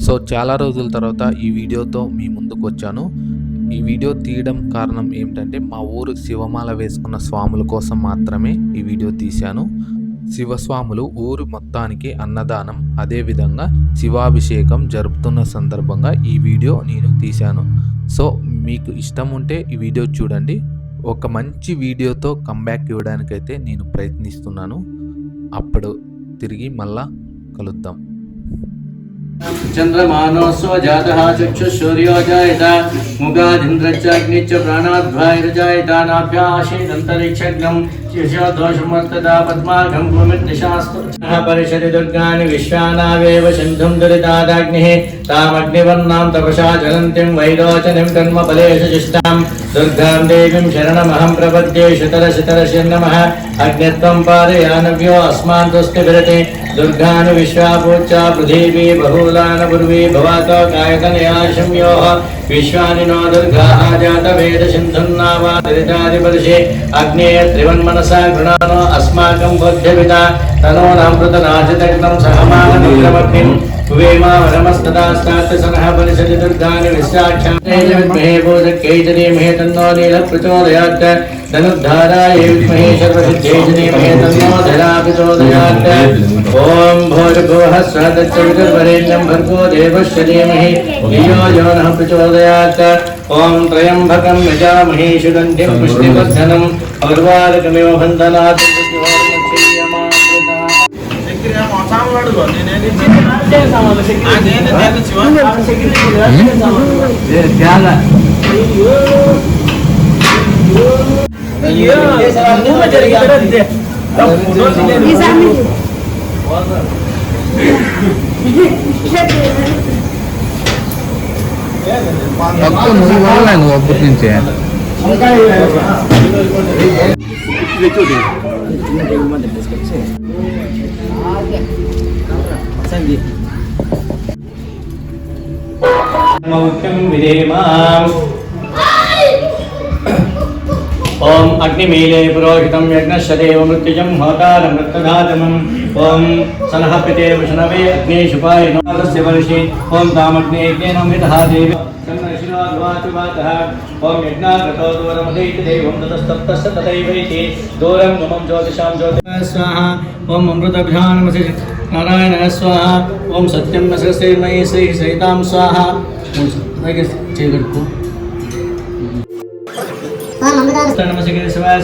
So చాలా రోజుల తర్వాత ఈ వీడియోతో మీ ముందుకు వచ్చాను. ఈ వీడియో తీయడం కారణం ఏమిటంటే మా ఊరు శివమాల వేసుకున్న స్వాముల కోసం మాత్రమే ఈ వీడియో తీశాను. శివస్వాములు ఊరు మొత్తానికి అన్నదానం, అదేవిధంగా శివాభిషేకం జరుపుతున్న సందర్భంగా ఈ వీడియో నేను తీశాను. సో మీకు ఇష్టం ఉంటే ఈ వీడియో చూడండి. ఒక మంచి వీడియోతో కంబ్యాక్ ఇవ్వడానికైతే నేను ప్రయత్నిస్తున్నాను. అప్పుడు తిరిగి మళ్ళా కలుద్దాం. चंद्रमानोस्व जातः चक्षुषूर्यो जायत मुखादिन्द्रच्चाग्निश्च प्राणाध्वायुर्जायता नाभ्याशीदन्तरिक्षग्नं शिशोदोषमर्तदा पद्माघं भूमिर्निशास्तु परिषदि दुर्गाणि विश्वानावेव सिन्धुं दुरितादाग्निः तामग्निवर्णां तपसा ज्वलन्तीं वैरोचनीं कर्मफलेशजिष्टां दुर्गां देवीं शरणमहं प्रपद्ये शितरशितरशिर्नमः अग्नित्वं पादयानव्यो अस्मान् तुष्टिभिरति दुर्गानि विश्वापूज्या पृथिवी बहुलान पूर्वी भवातो गायतनयाशम्योः विश्वानि नो दुर्गाः जातवेद सिन्धुन्नावादिरितादिपर्षे अग्ने त्रिवन्मनसा गृणानो अस्माकं बोध्यविदा तनोनामृतनाशितग्नं सहमानमित्रमग्निं कुवेमा वरमस्तदास्तात्सनः परिषदि दुर्गानि विश्वाक्षामहे बोधक्यैतरीमहे तन्नो नीलप्रचोदयात् धनुर्धारायै विद्महे सर्वसिद्धेश्वरीमहे तन्नो धरा प्रचोदयात् ओम भूर्भुवः स्वः तत्सवितुर्वरेण्यं भर्गो देवस्य धीमहि धियो यो नः प्रचोदयात् ओम त्र्यम्बकं यजामहे सुगन्धिं पुष्टिवर्धनम् अर्वारुकमिव बन्धनात् తక్కువ నువ్వు వల్ల నువ్వు అప్పటి నుంచే ओम अग्निमीले पुरोहितं यज्ञश्चदेव मृत्युजं होतारं मृत्युधातमं ओम सनहपिते विष्णवे अग्नेशुपायिनोदस्य वर्षे ओम तामग्ने यज्ञेन मितः देव सन्नशिरोद्वाचुवातः ओम यज्ञागतो दूरमुदैति देवं ततस्तप्तस्य तथैवैति दूरं ममं ज्योतिषां ज्योतिषः स्वाहा ओम अमृतभ्यानमसि नारायणः स्वाहा ओम सत्यं नश्रेमयि श्री सहितां स्वाहा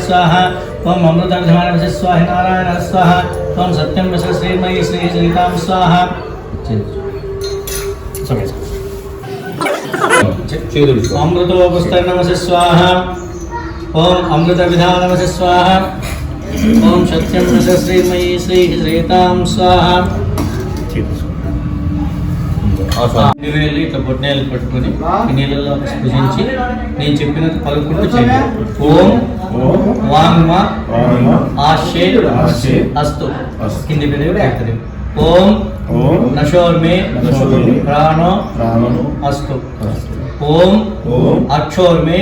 स्वाहा ओम अमृतार्धमानमसि स्वाहा नारायणः स्वाहा ओम सत्यं श्रीमयि श्री सहितां स्वाहा अमृतोपस्तरणमसि स्वाहा ओम अमृतविधानमसि स्वाहा ओम सत्यं श्रीमयि श्री सहितां स्वाहा ఇట్లా పొట్టినేళ్ళు పట్టుకొని ఈ నీళ్ళలో స్పృశించి నేను చెప్పినట్టు పలుకుంటూ చేయండి. ఓం వాంగ్మ ఆశే అస్తు కింది పెద్దది ఓం నశోర్మే ప్రాణో అస్తు ఓం అక్షోర్మే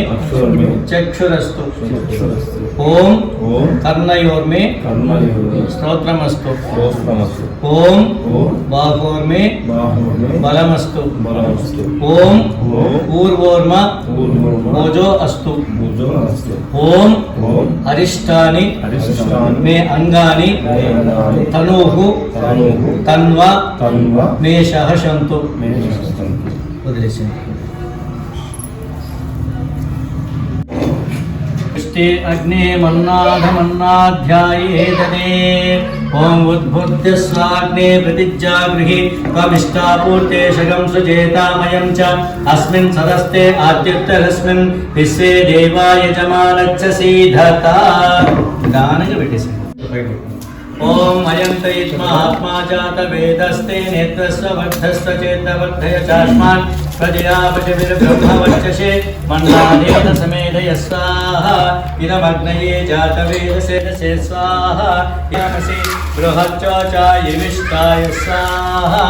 చక్షురస్తు ఓం కర్ణయోర్మే స్తోత్రమస్తు ఓం బాహోర్మే బలమస్తు ఓం పూర్వోర్మ ఓజో అస్తు ఓం అరిష్టాని మే అంగాని తనూహు తన్వ మే సహశంతు వదిలేసింది. अग्ने मन्नाधमन्नाध्यायेतते ओम उद्भुत्य स्वाग्ने प्रतिज्ञागृहि त्वमिष्टापूर्ते शगं सुजेतामयं च अस्मिन् सदस्ते आद्युत्तरस्मिन् विश्वे देवा यजमानच्च सीधता दानग बेटेसे ओम अयंत इत्मा आत्मा जात वेदस्ते नेत्रस्व वर्धस्व चेतवर्धय चास्मान् प्रजया पशुभिर्ब्रह्मवर्चसे मन्नादेन समेधय स्वाहा इदमग्नये जातवेदसे दसे स्वाहा इदमसि बृहच्चोचायिविष्टाय स्वाहा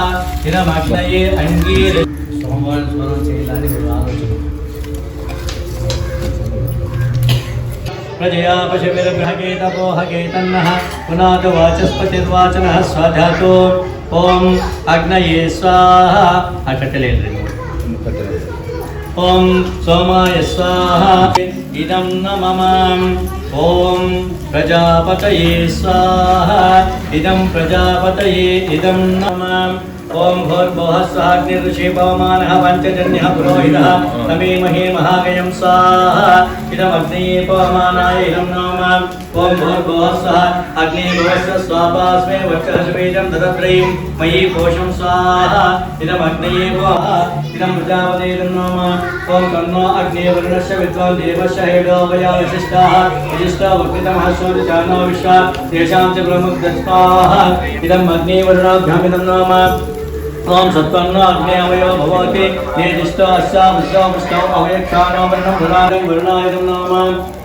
इदमग्नये अंगीर सोमवार स्वरो चेलानि आलोचना प्रजया पशुभिर्ब्रह्मकेतपोहकेतन्नः पुनाद वाचस्पतिर्वाचनः स्वाधातो ఓం అగ్నయే స్వాహ కట్టలేదు ఓం సోమాయ స్వాహ ఇదం నమః ఓం ప్రజాపతయే స్వాహ ఇదం ప్రజాపతయే ఇదం నమః ఓం భూర్భువః స్వః అగ్నిర్ఋషి పవమానః పంచజన్యః పురోహితः తమేమహే మహాగయం స్వాహ ఇదమగ్నయే పవమానాయ ఇదం నమః ఓం భూర్భువః స్వః అగ్నిర్భువస్య స్వాపాస్మే వక్షరశబీజం దదత్రయీం మయీ కోశం స్వాహ ఇదమగ్నయే పవః ఇదం ప్రజాపతే ఇదం నమః ఓం కన్నో అగ్నే వరుణస్య విద్వాన్ దేవస్య హేడోపయా విశిష్టాః విశిష్టో వక్రితమః శోధిచానో విశ్వ తేషాం చ బ్రహ్మగ్ధస్వాహ ఇదం అగ్నే వరుణాభ్యాం ఇదం నమః ओम सत्वन्न अग्ने अवयो भवति येदिष्टो अस्यामुष्टो अवयक्षाणो वर्णं भुरागं वर्णायतं नाम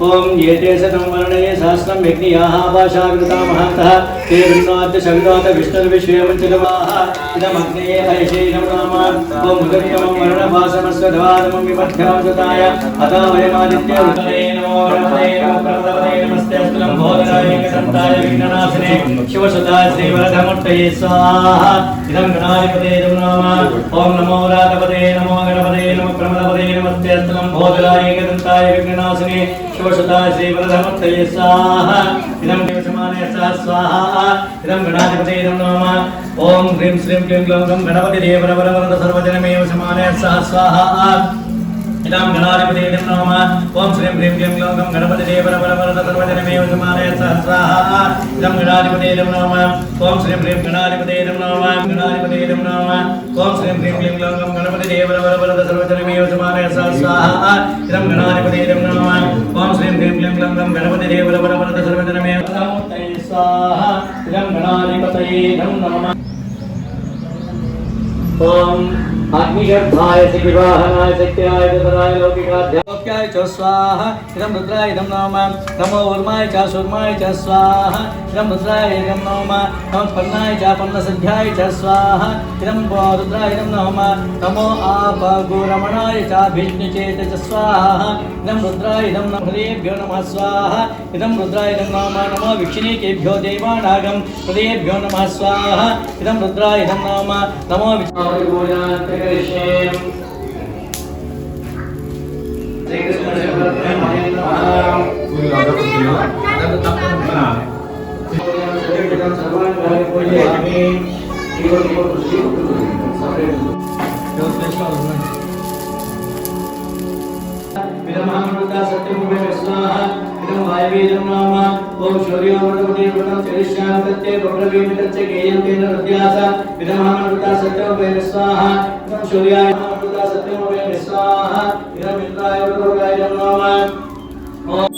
ओम येते सतं वर्णये सहस्रं यज्ञयाः आभाषाकृता महन्तः ते वृण्वाद्य सवितात् विष्णुर्विश्वेमञ्चलवाः इदमग्नये अयशेनं नाम ओम मृगत्तमं वर्णभासमस्य धवादमं विमध्यमं सताय अथा वयमादित्य ऋतये नमो गणपते नमो प्रमदपते नमस्ते अस्तुलं भोदराय एकदन्ताय विघ्ननाशने शिवसुताय श्रीवरदमूर्तये स्वाहा इदं गणाधिपते इदं नमः ओम नमो राधपते नमो गणपते नमो प्रमदपते नमस्ते अस्तुलं भोदराय एकदन्ताय विघ्ननाशने शिवसुताय श्रीवरदमूर्तये स्वाहा इदं देवसमाने स्वाहा इदं गणाधिपते इदं नमः ओम ह्रीं श्रीं क्लीं ग्लौं गं गणपति देवरवरवरद सर्वजनमेव समाने स्वाहा इदं गणाधिपते इदं नमः ओम श्रीं ह्रीं क्लीं ग्लौं गं गणपति देवरवरवरद सर्वजनमेव समाने स्वाहा इदं गणाधिपते इदं नमः ओम श्रीं ह्रीं गणाधिपते इदं नमः गणाधिपते इदं नमः ओम श्रीं ह्रीं क्लीं ग्लौं गं गणपति देवरवरवरद सर्वजनमेव समाने स्वाहा इदं गणाधिपते इदं नमः ओम श्रीं ह्रीं क्लीं ग्लौं गं गणपति देवरवरवरद सर्वजनमेव स्वाहा इदं गणाधिपते इदं नमः ओम अग्निगर्भाय विवाहनाय शक्त्याय दराय लौकिकाध्याय च स्वाहा इदं रुद्राय इदं नमः नमो उर्माय च सूर्माय च स्वाहा इदं रुद्राय इदं नमः नमो पन्नाय च पन्नसन्ध्याय च स्वाहा इदं रुद्राय इदं नमः नमो आपगोरमणाय च भीष्णिचेत च स्वाहा इदं रुद्राय इदं नमः हृदेभ्यो नमः स्वाहा इदं रुद्राय इदं नमः नमो विक्षिणीकेभ्यो देवानागं हृदेभ्यो नमः स्वाहा इदं रुद्राय इदं नमः नमो ओम शौर्यमृतपति व्रतं चरिष्यामृत्ये बब्रवीमितच्च गेयं तेन हृद्यास विदमहामृता सत्यमवेन स्वाहा इदं शौर्याय महामृता सत्यमवेन स्वाहा इदं इन्द्राय वरुणाय नमः ओम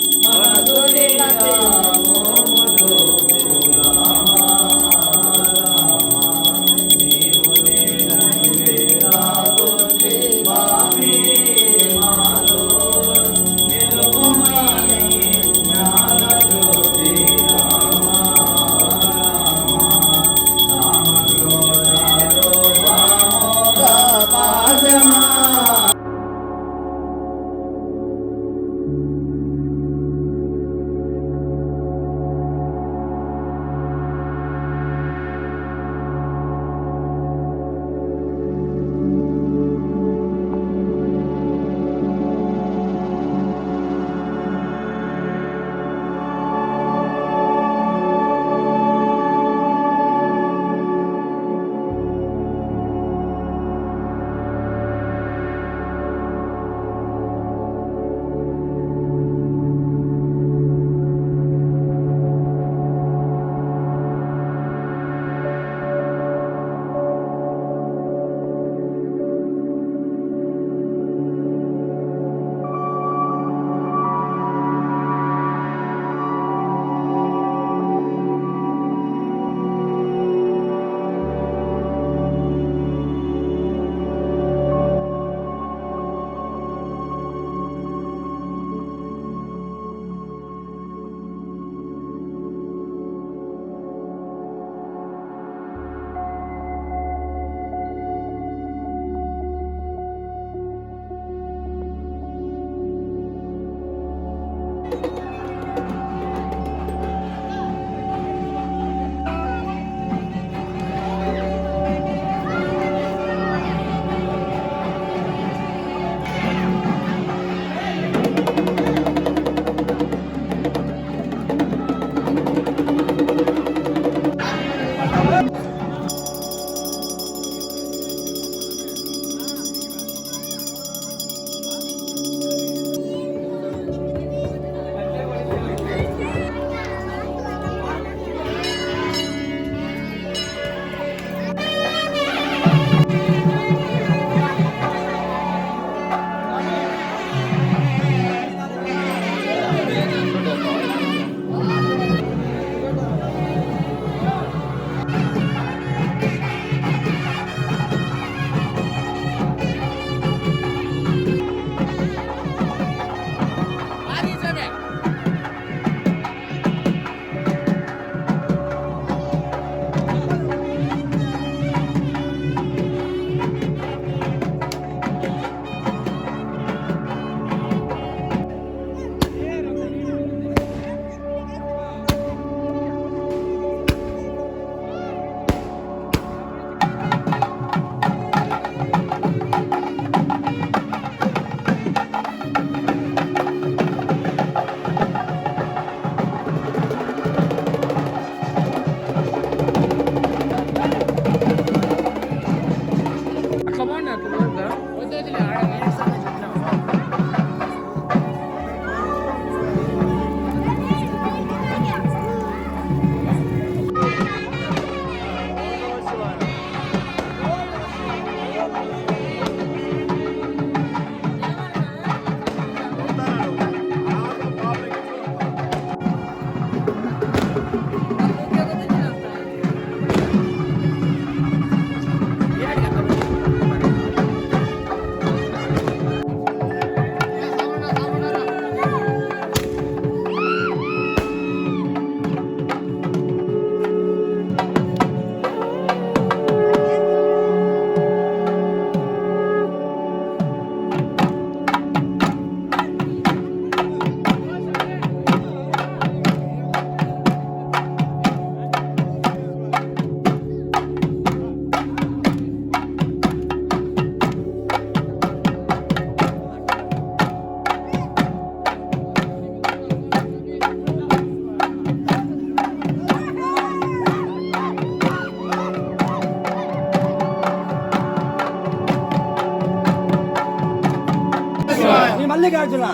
మల్లికార్జున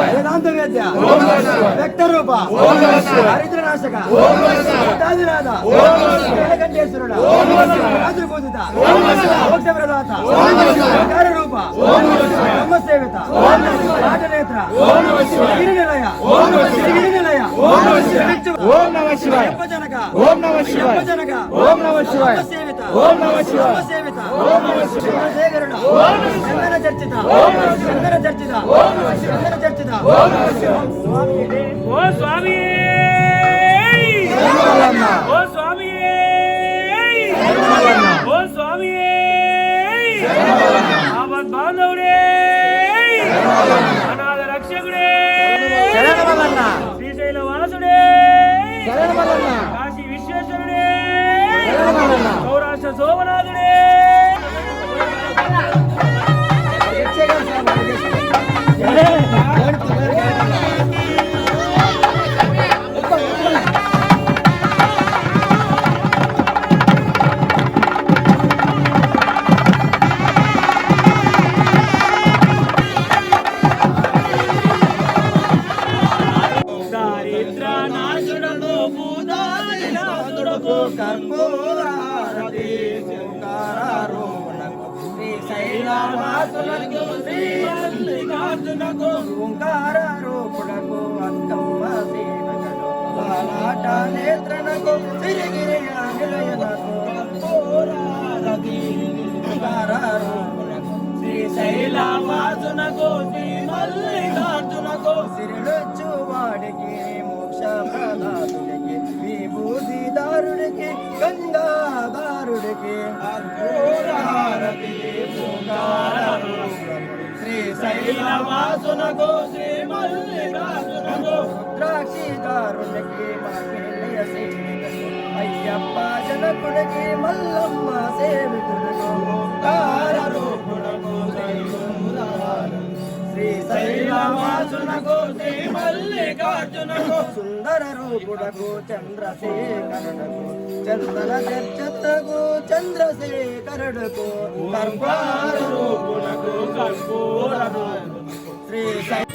వేదాంత వేద్య వ్యక్త రూప హరిద్ర నాశక దాదినాథ నీలకంఠేశ్వరుడ రాజపూజిత మోక్ష ప్రదాత ఓంకార రూప బ్రహ్మసేవిత రాజనేత్ర గిరినిలయ గిరినిలయ ఓం నమః శివాయ ఓం నమః శివాయ ఓం నమః శివాయ సేవిత ఓం నమః శివాయ సేవిత ఓం నమః శివాయ శేఖరుడ చందన చర్చిత చందన చర్చిత చందన చర్చిత ఓం నమః శివాయ ఓ స్వామి ఓ స్వామి ఓ స్వామి ఆపద్ బాంధవుడే అనాథ రక్షకుడే శ్రీశైల వాసుడే కాశీ విశ్వేశ్వరుడే సౌరాష్ట్ర సోమనాథుడే కర్పూరారతి ఓంకారారోపణకు శ్రీశైలవాసులకు శ్రీమల్లికార్జునకు ఓంకారారోపణకు అక్కమ్మ సేవకుడు బాలాట నేత్రనకు సిరిగిరి నిలయనకు కర్పూరారతి ఓంకారారోపణకు శ్రీశైలవాసునకు శ్రీమల్లికార్జునకు సిరిలొచ్చు వాడికి మోక్ష ప్రదాతుడికి విభూతిదారుడికి గంగాధారుడికి శ్రీశైలవాసునకు శ్రీమల్లికార్జునకు రుద్రాక్షిదారునికి మాకేళ్ళయ సేవితుడు అయ్యప్ప జనకుడికి మల్లమ్మ సేవితుడుకు ఓంకారరూపుడకు శ్రీశైలవాసునకు శ్రీమల్లికార్జునకు సుందర రూపుడకు చంద్రశేఖరుడకు చందన చర్చతకు చంద్రశేఖరుడకు కర్పూర రూపుడకు కర్పూర శ్రీశైల